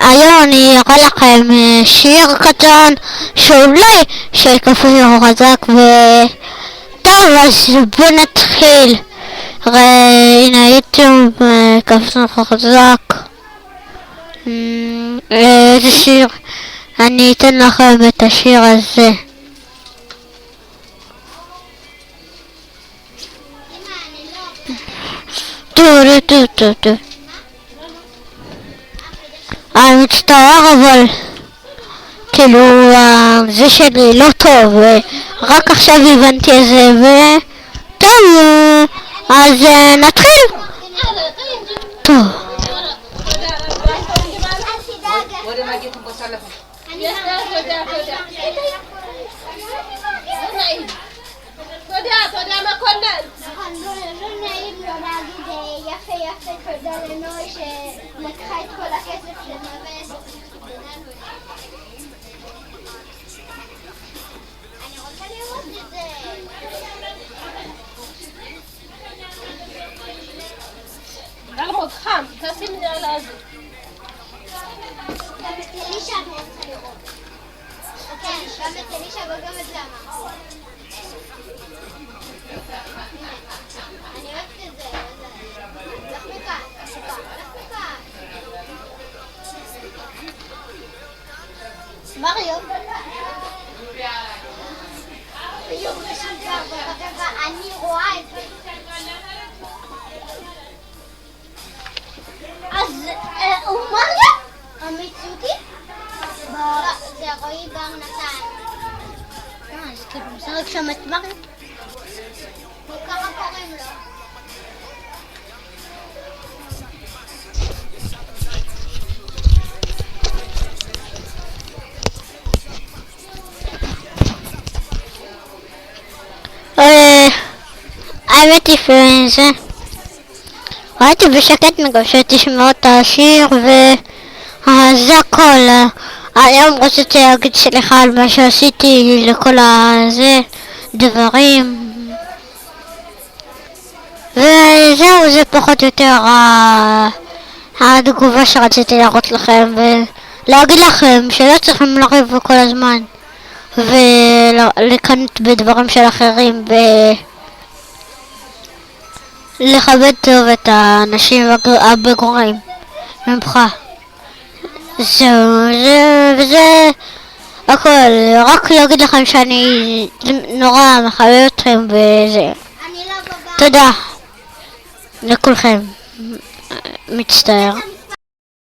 היום אני אראה לכם שיר קטן שאולי שיקפו חזק טוב, אז בוא נתחיל. הנה יוטיוב, קפנו חזק. איזה שיר? אני אתן לכם את השיר הזה. אני מצטער, אבל כאילו זה שלי לא טוב, רק עכשיו הבנתי את זה, וטוב, אז נתחיל. טוב, תודה מקונן. לא נעים לו להגיד יפה תודה לנוי שלקחה את כל הכסף לממש. אני רוצה לראות את זה. מאוד חם, תשים את זה על הזה. גם את אלישה אני רוצה לראות. כן, גם את אלישה וגם את למה. אני אוהבת את זה. לך מכאן, לך מכאן. מריו. בדיוק בשנקר ברגע אני רואה את זה. אז הוא מריו? המיצוקי? זה רועי בר נתן. אז כאילו משחק שם את מריו? וכמה קוראים לו? האמת היא שזה ראיתי בשקט מגושה תשמעו את השיר וזה הכל. היום רציתי להגיד סליחה על מה שעשיתי לכל הזה דברים, וזהו, זה פחות או יותר התגובה שרציתי להראות לכם ולהגיד לכם שלא צריכים לריב כל הזמן ולקנות בדברים של אחרים ולכבד טוב את האנשים הבגורים ממך. זהו, וזה הכל. רק להגיד לכם שאני נורא מחבב אתכם וזה. תודה לכולכם. מצטער.